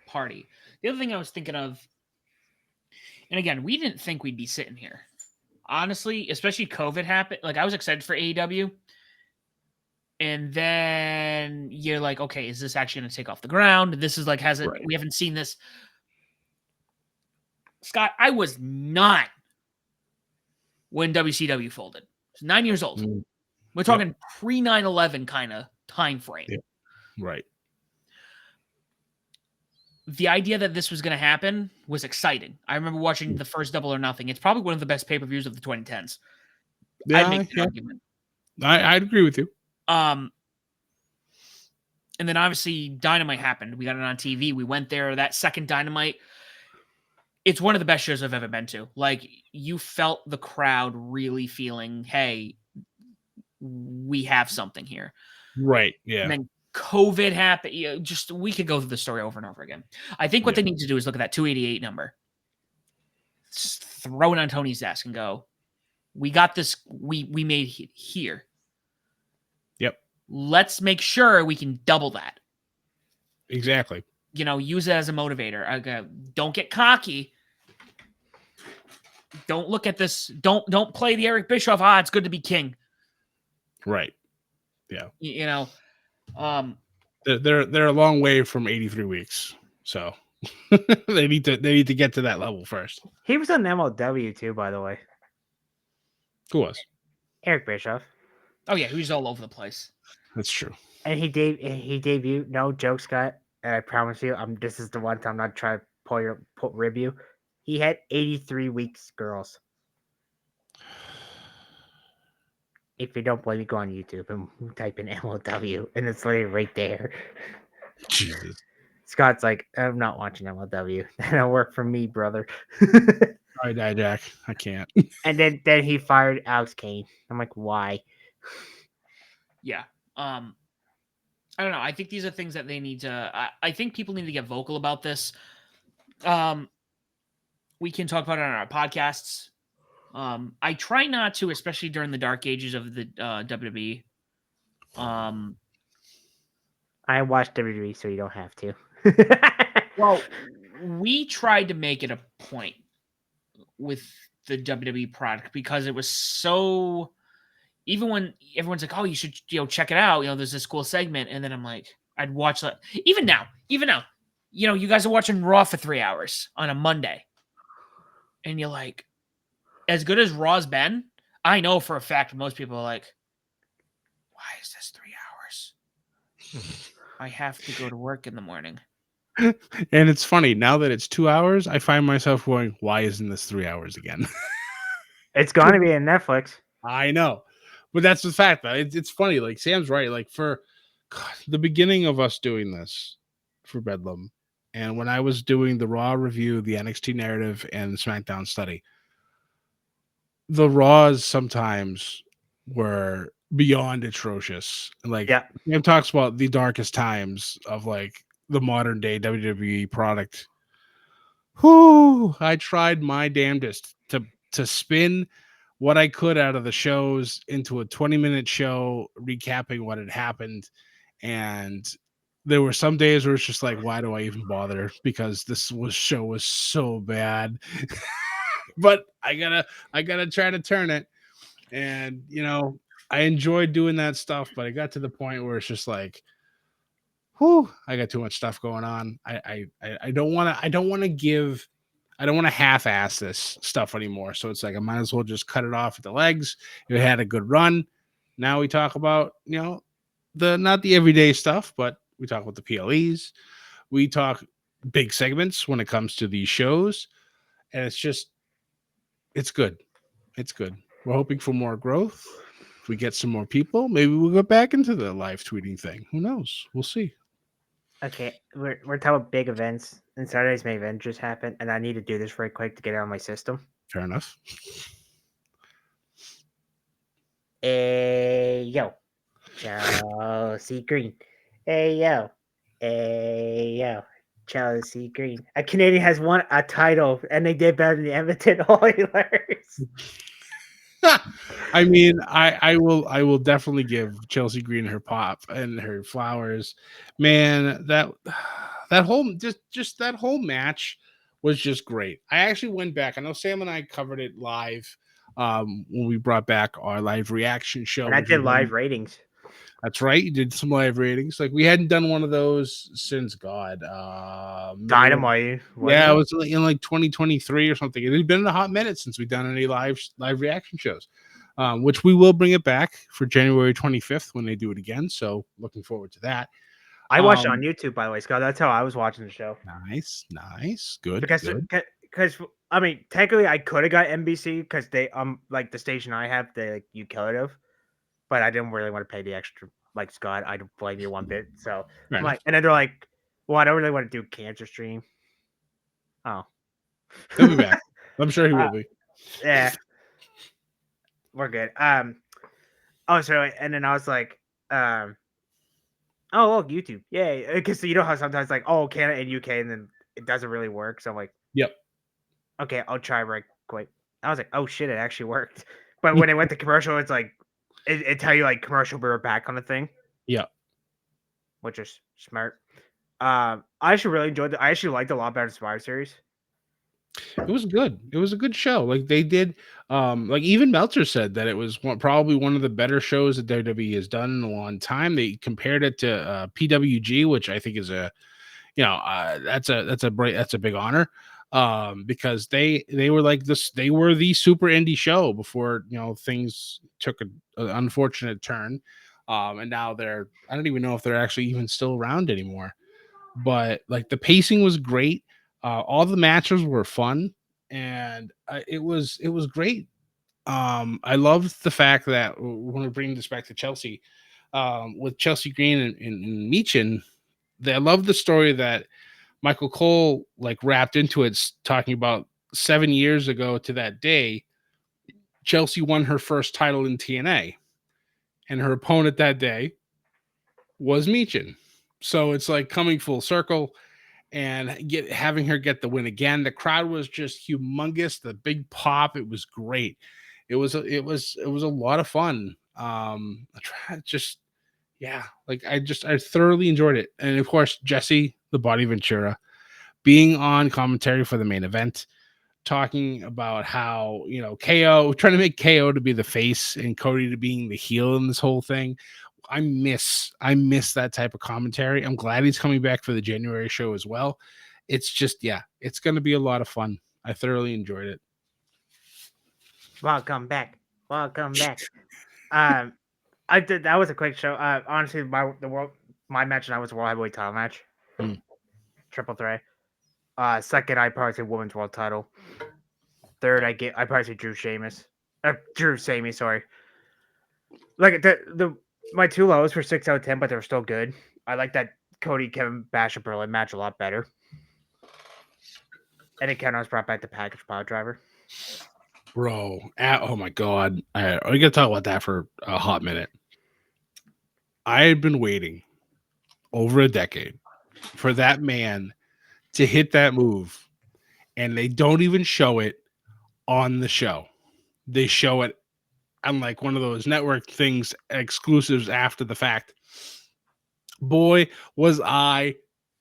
party, the other thing I was thinking of, and again, we didn't think we'd be sitting here, honestly, especially COVID happened. Like, I was excited for AEW, and then you're like, okay, is this actually going to take off the ground? This is like, we haven't seen this. Scott, I was not when WCW folded. I was 9 years old. We're talking pre 9/11 kind of time frame. Yeah. Right. The idea that this was going to happen was exciting. I remember watching the first Double or Nothing. It's probably one of the best pay-per-views of the 2010s. Yeah, I'd make that argument. I'd agree with you. And then obviously Dynamite happened. We got it on TV. We went there. That second Dynamite, it's one of the best shows I've ever been to. Like, you felt the crowd really feeling, hey, we have something here. Right. Yeah. And then COVID happened. We could go through the story over and over again. I think what they need to do is look at that 288 number, just throw it on Tony's desk and go, we got this. We made it here. Yep. Let's make sure we can double that. Exactly. Use it as a motivator. Don't get cocky. Don't look at this. Don't play the Eric Bischoff. It's good to be king. Right. Yeah. They're a long way from 83 weeks. So they need to get to that level first. He was on MLW too, by the way. Who was? Eric Bischoff. Oh yeah, he was all over the place. That's true. And he debuted, no joke, Scott, and I promise you, this is the one time I'm not trying to rib you. He had 83 weeks, girls. If you don't believe me, go on YouTube and type in MLW, and it's literally right there. Jesus. Scott's like, I'm not watching MLW. That don't work for me, brother. All right, Jack. I can't. And then he fired Alex Kane. I'm like, why? Yeah. I don't know. I think these are things that they need to. I think people need to get vocal about this. We can talk about it on our podcasts. I try not to, especially during the dark ages of the WWE. I watched WWE, so you don't have to. Well, we tried to make it a point with the WWE product because it was so. Even when everyone's like, "Oh, you should check it out," there's this cool segment, and then I'm like, I'd watch that. Even now, you guys are watching Raw for 3 hours on a Monday, and you're like, as good as Raw's been, I know for a fact most people are like, why is this 3 hours? I have to go to work in the morning. And it's funny, now that it's 2 hours, I find myself going, why isn't this 3 hours again? It's going to be in Netflix. I know. But that's the fact, though. It's funny. Like, Sam's right. Like, for the beginning of us doing this for Bedlam, and when I was doing the Raw review, the NXT narrative, and the SmackDown study, the Raws sometimes were beyond atrocious. Like, Yeah. Sam talks about the darkest times of, like, the modern day WWE product. Whoo! I tried my damnedest to spin what I could out of the shows into a 20-minute show recapping what had happened. And there were some days where it's just like, why do I even bother? Because show was so bad. But I gotta try to turn it. And I enjoyed doing that stuff, but I got to the point where it's just like, whew, I got too much stuff going on. I don't want to half-ass this stuff anymore. So it's like I might as well just cut it off at the legs. It had a good run. Now we talk about the not the everyday stuff, but we talk about the PLEs. We talk big segments when it comes to these shows, and it's good. It's good. We're hoping for more growth. If we get some more people, maybe we'll get back into the live tweeting thing. Who knows? We'll see. Okay, we're talking about big events, and Saturday's main event just happened, and I need to do this very quick to get it on my system. Fair enough. Hey yo, Chelsea Green. Hey yo, Chelsea Green. A Canadian has won a title, and they did better than the Edmonton Oilers. I mean, I will definitely give Chelsea Green her pop and her flowers. Man, that whole just that whole match was just great. I actually went back. I know Sam and I covered it live when we brought back our live reaction show. And I did live ratings. That's right. You did some live ratings. Like, we hadn't done one of those since Dynamite. Yeah, it was in like 2023 or something. It had been a hot minute since we've done any live reaction shows, which we will bring it back for January 25th when they do it again. So looking forward to that. I watched it on YouTube, by the way, Scott. That's how I was watching the show. Nice, good. Because I mean, technically, I could have got NBC because they like the station I have, you could have, but I didn't really want to pay the extra. Like Scott, I don't blame you one bit. So I'm like, and then they're like, "Well, I don't really want to do cancer stream." Oh, he'll be back. I'm sure he will be. Yeah, we're good. Oh, sorry. And then I was like, oh, look, YouTube, yay! Because you know how sometimes like, oh, Canada and UK, and then it doesn't really work. So I'm like, yep. Okay, I'll try right quick. I was like, oh shit, it actually worked. But when it went to commercial, it's like it tell you like commercial, we were back on the thing. Yeah, which is smart. I actually really enjoyed it. I actually liked it a lot better than Survivor Series. It was good. It was a good show. Like, they did, like even Meltzer said that it was probably one of the better shows that WWE has done in a long time. They compared it to PWG, which I think is that's a big honor, because they were like this. They were the super indie show before things took an unfortunate turn, and now I don't even know if they're actually even still around anymore. but like the pacing was great. All the matches were fun, and it was great. I loved the fact that when we bring this back to Chelsea, with Chelsea Green and Meechin, I love the story that Michael Cole like wrapped into it, talking about 7 years ago to that day, Chelsea won her first title in TNA, and her opponent that day was Meechin. So it's like coming full circle and having her get the win again. The crowd was just humongous. The big pop, it was great. It was a lot of fun. Just yeah, like I thoroughly enjoyed it. And of course, Jesse the Body Ventura being on commentary for the main event, talking about how, KO, trying to make KO to be the face and Cody to being the heel in this whole thing. I miss that type of commentary. I'm glad he's coming back for the January show as well. It's just, yeah, it's going to be a lot of fun. I thoroughly enjoyed it. Welcome back. Welcome back. I did. That was a quick show. Honestly, my match and I was a world heavyweight title match. Triple threat. Second, I probably say women's world title. Third, I probably say Drew Samey. Sorry. Like my two lows were 6 out of 10, but they were still good. I like that Cody Kevin Basher Berlin match a lot better. And it kind of brought back the package power driver. Bro, oh my God. We got to talk about that for a hot minute. I had been waiting over a decade for that man to hit that move, and they don't even show it on the show. They show it on like one of those network things, exclusives after the fact. Boy, was I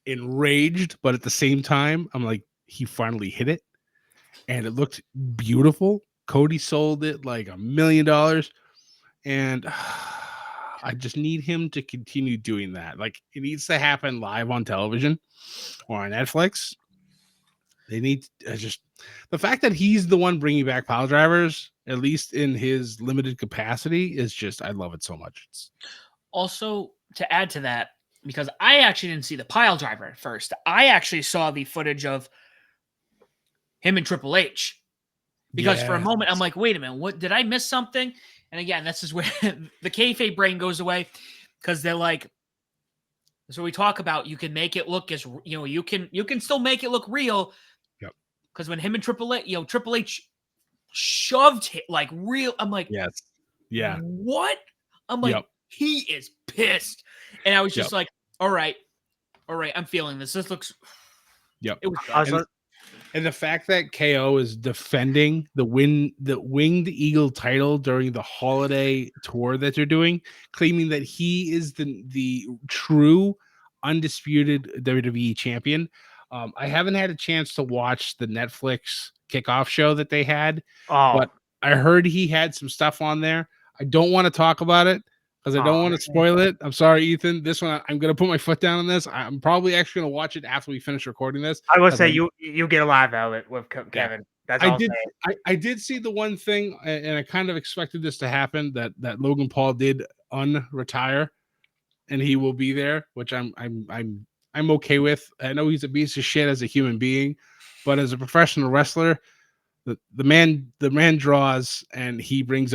enraged, but at the same time, I'm like, he finally hit it, and it looked beautiful. Cody sold it like $1 million, and I just need him to continue doing that. Like, it needs to happen live on television or on Netflix. They need just the fact that he's the one bringing back pile drivers, at least in his limited capacity, is just, I love it so much. Also, to add to that, because I actually didn't see the pile driver at first, I actually saw the footage of him and Triple H. Because for a moment, I'm like, wait a minute, what did I miss something? And again, this is where the kayfabe brain goes away, because they're like, so we talk about you can make it look as you can still make it look real. Yep. Because when him and Triple H shoved it like real, I'm like, yes, yeah, what? I'm like, he is pissed, and I was just like, all right, I'm feeling this. This looks, it was bad. And the fact that KO is defending the Winged Eagle title during the holiday tour that they're doing, claiming that he is the true undisputed WWE champion. I haven't had a chance to watch the Netflix kickoff show that they had, but I heard he had some stuff on there. I don't want to talk about it because I don't want to spoil it. I'm sorry, Ethan. This one, I'm going to put my foot down on this. I'm probably actually going to watch it after we finish recording this. I will say you get a live out of it with Kevin. Yeah. That's all I did see the one thing, and I kind of expected this to happen, that Logan Paul did unretire, and he will be there, which I'm okay with. I know he's a piece of shit as a human being, but as a professional wrestler, the man draws, and he brings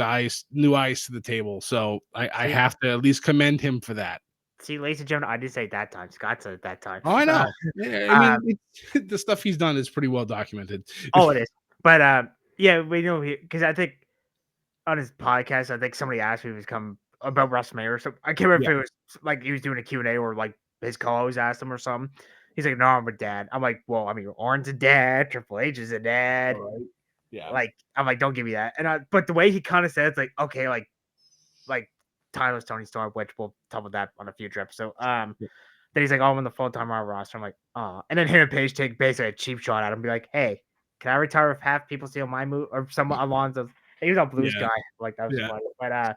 new eyes to the table. So I have to at least commend him for that. See, ladies and gentlemen, I did say it that time. Scott said it that time. Oh, I know. I mean, the stuff he's done is pretty well documented. Oh, it is. But yeah, we know because I think on his podcast, I think somebody asked me if he was coming about WrestleMania or something. I can't remember if it was like he was doing a Q&A or like his co-host asked him or something. He's like, "No, I'm a dad." I'm like, "Well, I mean, Orton's a dad, Triple H is a dad." Right. Yeah. Like, I'm like, "Don't give me that." And but the way he kind of said it's like, okay, like Tyler's Tony Storm, which we'll talk about that on a future episode. Then he's like, "Oh, I'm on the full-time roster." I'm like, "Oh," and then him and Paige take basically a cheap shot at him, be like, "Hey, can I retire if half people steal my move or some Alonzo?" He was on Blues guy, like that was funny. But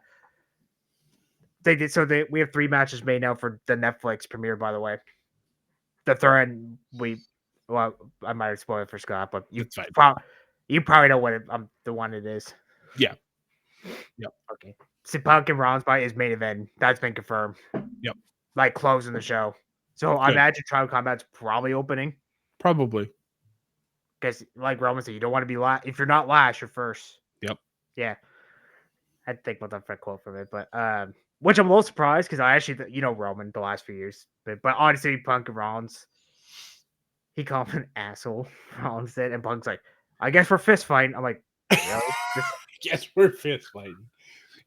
they did we have 3 matches made now for the Netflix premiere. By the way, the third I might have spoiled it for Scott, but you probably know what the one it is. Yeah. Yep. Okay. See, Punk and Rollins by his main event. That's been confirmed. Yep. Like closing the show. So I Good. imagine Tribal Combat's probably opening. Probably. Because, like Roman said, you don't want to be last. If you're not last, you're first. Yep. Yeah. I had to think about that quote from it, but which I'm a little surprised because I actually, Roman the last few years, but honestly, Punk and Rollins, he called him an asshole. Rollins did, and Punk's like, I guess we're fist fighting. I'm like, really? Guess we're fist fighting.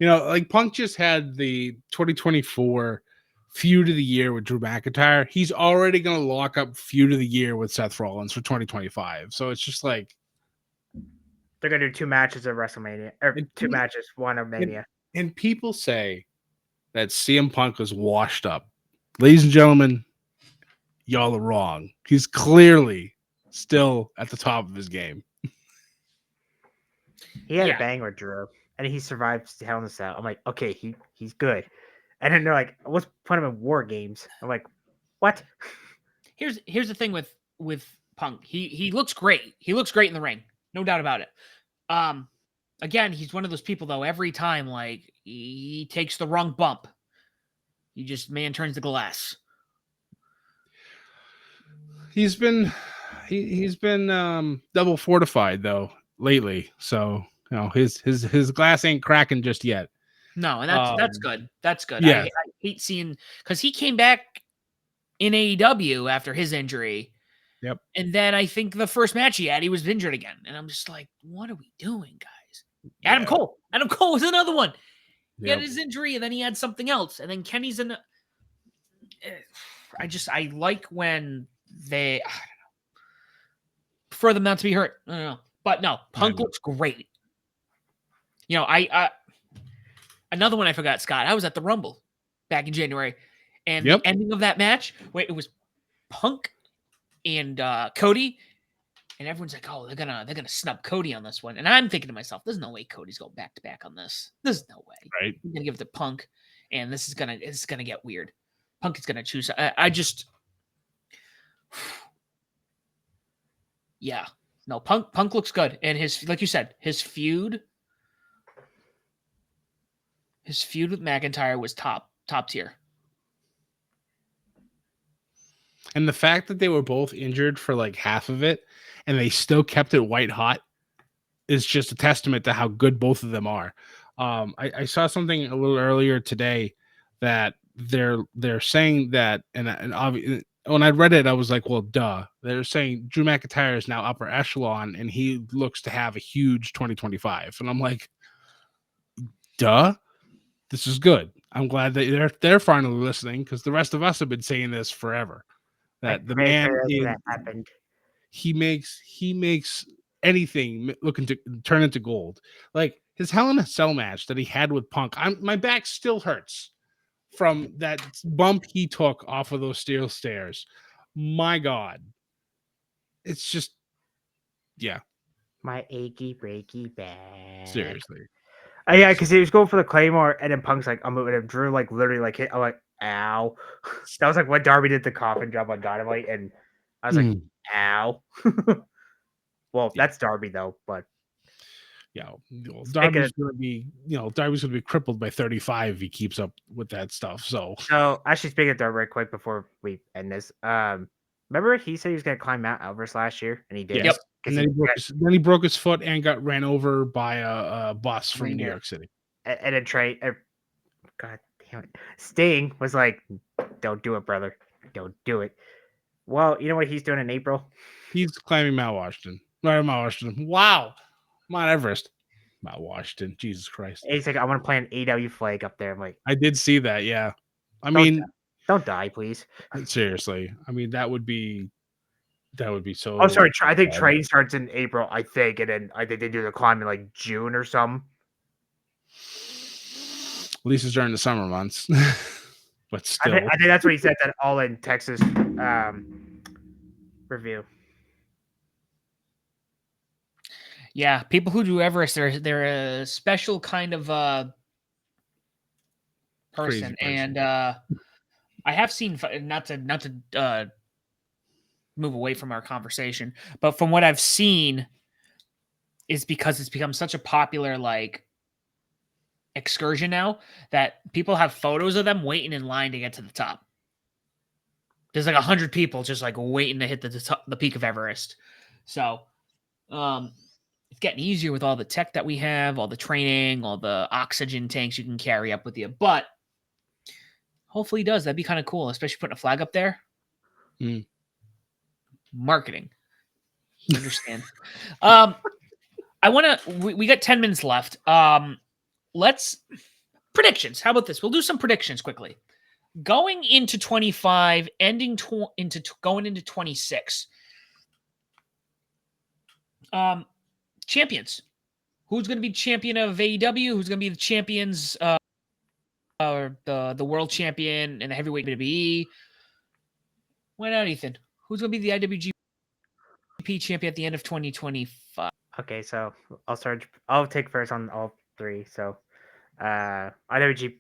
Like Punk just had the 2024 feud of the year with Drew McIntyre. He's already going to lock up feud of the year with Seth Rollins for 2025. So it's just like they're gonna do 2 matches at WrestleMania, or 2 matches, one of Mania. And people say that CM Punk was washed up. Ladies and gentlemen, y'all are wrong. He's clearly still at the top of his game. He had a bang with Drew, and he survived Hell in a Cell. I'm like, okay, he's good. And then they're like, let's put him in War Games. I'm like, what? Here's the thing with Punk. He looks great. He looks great in the ring. No doubt about it. Again, he's one of those people though, every time like he takes the wrong bump, he just turns the glass. He's been double fortified though lately. So, his glass ain't cracking just yet. No, and that's good. That's good. Yeah. I hate seeing, because he came back in AEW after his injury. Yep. And then I think the first match he had, he was injured again. And I'm just like, what are we doing, guys? Adam Cole. Adam Cole was another one. He had his injury, and then he had something else. And then Kenny's in. I like when they. I don't know. Prefer them not to be hurt. I don't know. But no, Punk looks great. I another one I forgot, Scott. I was at the Rumble back in January. And the ending of that match, it was Punk and Cody. And everyone's like, oh, they're gonna snub Cody on this one. And I'm thinking to myself, there's no way Cody's going back to back on this. There's no way. Right. I'm gonna give it to Punk, and this is gonna get weird. Punk is gonna choose. Yeah. No, Punk looks good. And like you said, his feud with McIntyre was top tier. And the fact that they were both injured for like half of it and they still kept it white hot is just a testament to how good both of them are. I saw something a little earlier today that they're saying that, and obviously when I read it, I was like, well, duh. They're saying Drew McIntyre is now upper echelon and he looks to have a huge 2025. And I'm like, duh, this is good. I'm glad that they're finally listening, because the rest of us have been saying this forever. That the man that happened. He makes anything looking to turn into gold. Like his Hell in a Cell match that he had with Punk. My back still hurts from that bump he took off of those steel stairs. My God. It's just, yeah. My achy breaky back. Seriously. Yeah, because he was going for the Claymore, and then Punk's like, I'm moving him. Drew like literally like hit. I'm like, ow. That was like when Darby did the coffin drop on Dynamite, and I was like, ow. Well, that's Darby though, but yeah, Darby's gonna be crippled by 35 if he keeps up with that stuff. So actually, speaking of Darby, right quick before we end this, remember he said he was gonna climb Mount Everest last year, and he did. Yes. And then he broke his foot and got ran over by a bus from New York City. And then Trey, God damn it, Sting was like, "Don't do it, brother. Don't do it." Well, you know what he's doing in April? He's climbing Mount Washington. Mount Washington. Wow. Mount Everest. Mount Washington. Jesus Christ. And he's like, I want to plant an AW flag up there. I'm like, I did see that. Yeah. Don't die, please. Seriously. I mean, that would be so. Oh, sorry. I think train starts in April, I think. And then I think they do the climb in like June or something. At least it's during the summer months. But still. I think that's what he said, that All in Texas review. Yeah, people who do Everest, they're a special kind of person. And I have seen, not to move away from our conversation, but from what I've seen, is because it's become such a popular like excursion now that people have photos of them waiting in line to get to the top. There's like 100 people just like waiting to hit the peak of Everest. So, it's getting easier with all the tech that we have, all the training, all the oxygen tanks you can carry up with you. But hopefully he does. That'd be kind of cool, especially putting a flag up there. Marketing. You understand? I want to. We got 10 minutes left. Let's predictions. How about this? We'll do some predictions quickly. Going into 25, going into 26. Champions. Who's going to be champion of AEW? Who's going to be the champions? Or the world champion and the heavyweight WWE? Why not, Ethan? Who's going to be the IWGP champion at the end of 2025? Okay, so I'll take first on all three. So, IWGP,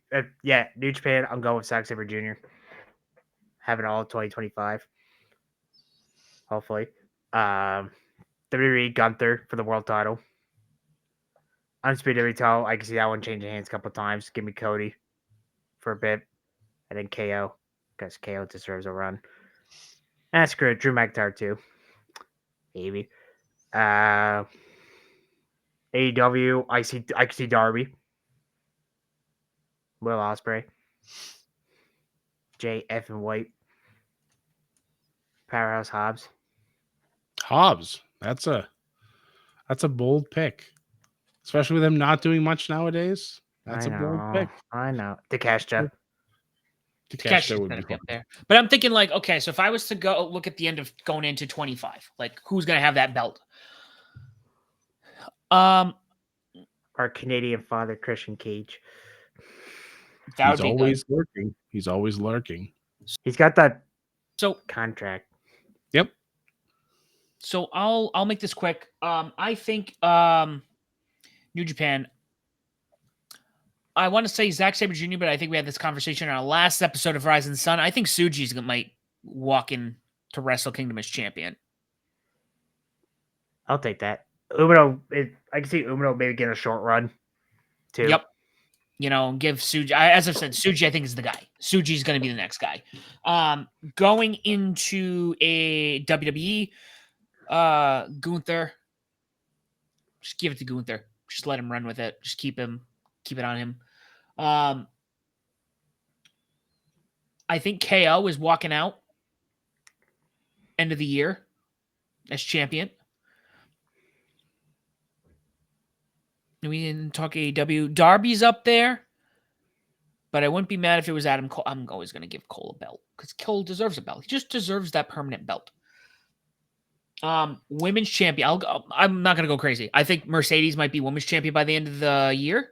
New Japan. I'm going with Zack Sabre Jr. Having all 2025. Hopefully, WWE Gunther for the world title. Undisputed WWE title. I can see that one changing hands a couple of times. Give me Cody for a bit, and then KO because KO deserves a run. And screw it, Drew McIntyre too. Maybe. AEW, I can see Darby, Will Ospreay, JF and White, Powerhouse Hobbs. Hobbs. That's a bold pick, especially with him not doing much nowadays. That's a bold pick. I know. Takeshita. Takeshita's would gonna be be up there. But I'm thinking like, okay, so if I was to go look at the end of going into 25, like who's gonna have that belt? Our Canadian father, Christian Cage. He's always lurking. He's always lurking. He's got that contract. Yep. So I'll make this quick. I think New Japan. I want to say Zack Sabre Jr., but I think we had this conversation in our last episode of Rising Sun. I think Tsuji's might walk in to Wrestle Kingdom as champion. I'll take that. Umino, I can see Umino maybe getting a short run, too. Yep. Give Tsuji. As I've said, Tsuji I think is the guy. Tsuji's going to be the next guy. Going into a WWE, Gunther. Just give it to Gunther. Just let him run with it. Just keep it on him. I think KO is walking out end of the year as champion. We didn't talk AEW. Darby's up there, but I wouldn't be mad if it was Adam Cole. I'm always going to give Cole a belt because Cole deserves a belt. He just deserves that permanent belt. Women's champion. I'm not going to go crazy. I think Mercedes might be women's champion by the end of the year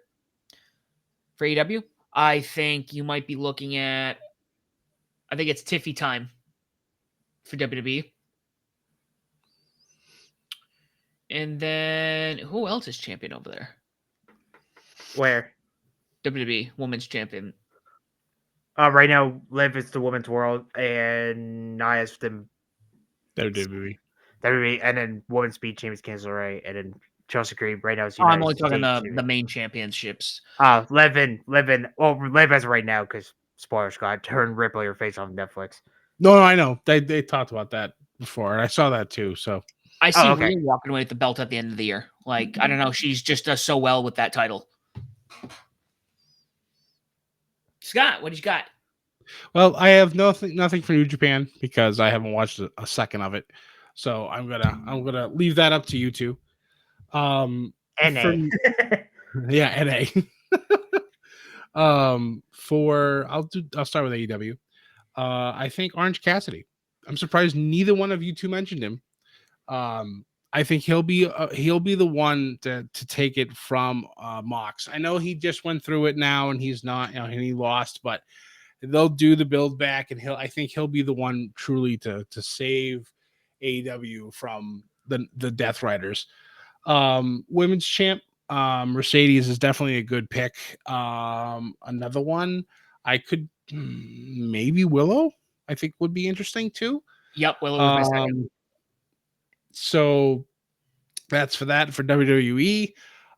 for AEW. I think you might be looking at, I think it's Tiffy time for WWE. And then who else is champion over there? Where? WWE women's champion. Right now, Liv is the women's world, and Nia's the WWE. WWE, and then women's speed champions Kansas Ray, and then Chelsea Green right now is I'm only talking the main championships. Liv as of right now because spoiler Scott turned Ripley her face on Netflix. No, I know they talked about that before, and I saw that too. So I see Rhea walking away with the belt at the end of the year. Like I don't know, she's just does so well with that title. Scott, what do you got? Well, I have nothing for New Japan because I haven't watched a second of it. So I'm gonna leave that up to you two. NA. Yeah, NA. I'll start with AEW. I think Orange Cassidy. I'm surprised neither one of you two mentioned him. I think he'll be the one to take it from Mox. I know he just went through it now and he's not, and he lost, but they'll do the build back, and I think he'll be the one truly to save AEW from the Death Riders. Women's champ, Mercedes is definitely a good pick. Another one I could maybe Willow. I think would be interesting too. Yep, Willow was my second. So that's for WWE.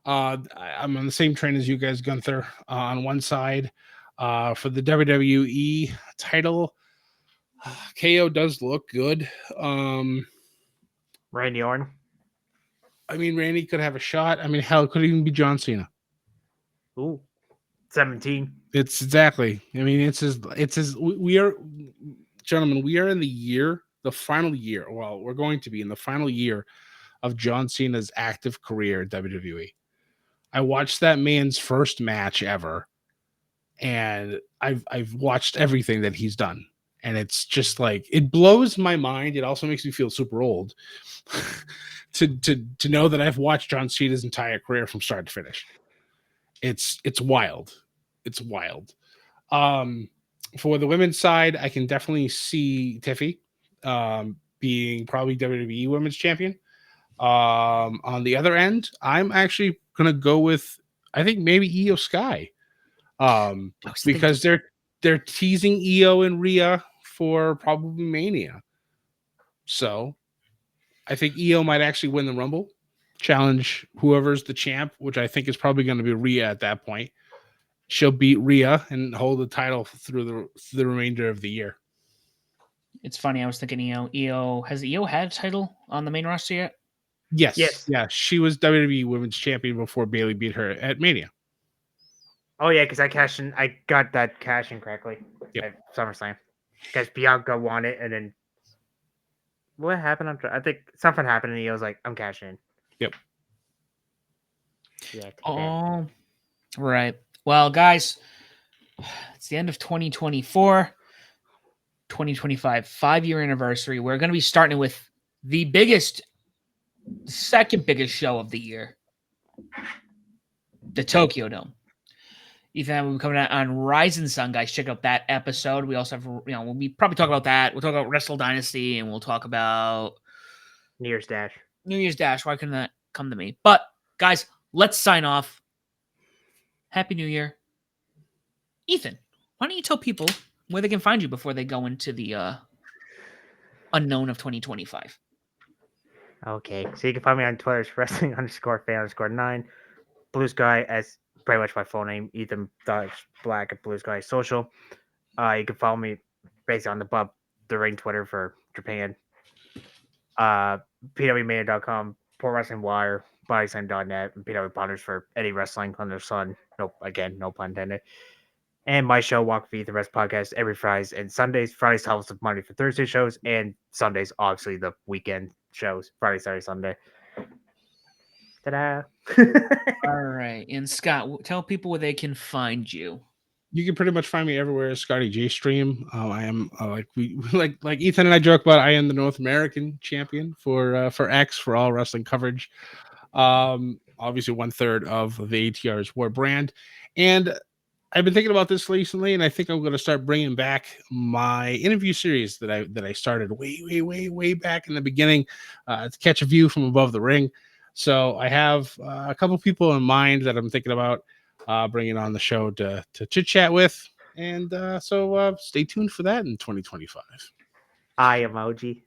I'm on the same train as you guys, Gunther, on one side. For the WWE title, KO does look good. Randy Orton. I mean, Randy could have a shot. I mean, hell, it could even be John Cena. Ooh, 17. It's exactly. I mean, we are, gentlemen, we are in the final year. Well, we're going to be in the final year of John Cena's active career at WWE. I watched that man's first match ever, and I've watched everything that he's done, and it's just like it blows my mind. It also makes me feel super old to know that I've watched John Cena's entire career from start to finish. It's wild. It's wild. For the women's side, I can definitely see Tiffy being probably WWE Women's Champion. On the other end, I'm actually gonna go with I think maybe Io Sky. Because they're teasing Io and Rhea for probably Mania. So I think Io might actually win the Rumble, challenge whoever's the champ, which I think is probably going to be Rhea at that point. She'll beat Rhea and hold the title through the remainder of the year. It's funny. I was thinking Io has Io had a title on the main roster yet? Yes. Yeah. She was WWE Women's Champion before Bayley beat her at Mania. Oh yeah, because I got that cash in correctly at SummerSlam. Because Bianca won it, and then what happened? I think something happened, and he was like, "I'm cashing in." Yep. Yeah. Oh, right. Well, guys, it's the end of 2024, 2025, 5-year anniversary. We're going to be starting with the second biggest show of the year, the Tokyo Dome. Ethan will be coming out on Rising Sun, guys. Check out that episode. We also have, we'll be probably talk about that. We'll talk about Wrestle Dynasty, and we'll talk about New Year's Dash. Why couldn't that come to me? But guys, let's sign off. Happy New Year. Ethan, why don't you tell people where they can find you before they go into the unknown of 2025? Okay, so you can find me on Twitter as wrestling_fan_9. Blue Sky as pretty much my full name, Ethan Black at Blue Sky Social. You can follow me basically on the ring Twitter for Japan. PWMania.com, Pro Wrestling Wire, BodySlam.net, and PW Ponders for any wrestling under the sun. Nope, again, no pun intended. And my show, Walk with the Rest podcast, every Fridays and Sundays. Fridays helps with Monday for Thursday shows, and Sundays, obviously, the weekend shows. Friday, Saturday, Sunday. Ta-da! All right. And Scott, tell people where they can find you. You can pretty much find me everywhere. Scotty J Stream. I am like Ethan and I joke about. I am the North American champion for X for all wrestling coverage. Obviously 1/3 of the ATR's War brand, and I've been thinking about this recently, and I think I'm going to start bringing back my interview series that I started way back in the beginning to catch a view from above the ring. So I have a couple people in mind that I'm thinking about bringing on the show to chit chat with, and so stay tuned for that in 2025. Eye emoji.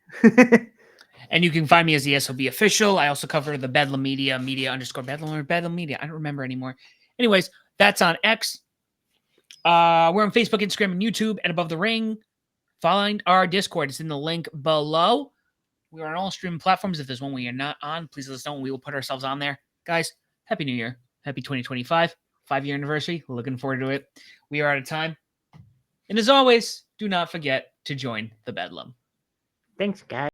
And you can find me as the SOB official. I also cover the Bedlam Media _Bedlam or Bedlam Media. I don't remember anymore. Anyways, that's on X. We're on Facebook, Instagram, and YouTube, and Above the Ring. Find our Discord. It's in the link below. We are on all streaming platforms. If there's one we are not on, please let us know. We will put ourselves on there. Guys, Happy New Year. Happy 2025. 5-year anniversary. Looking forward to it. We are out of time. And as always, do not forget to join the Bedlam. Thanks, guys.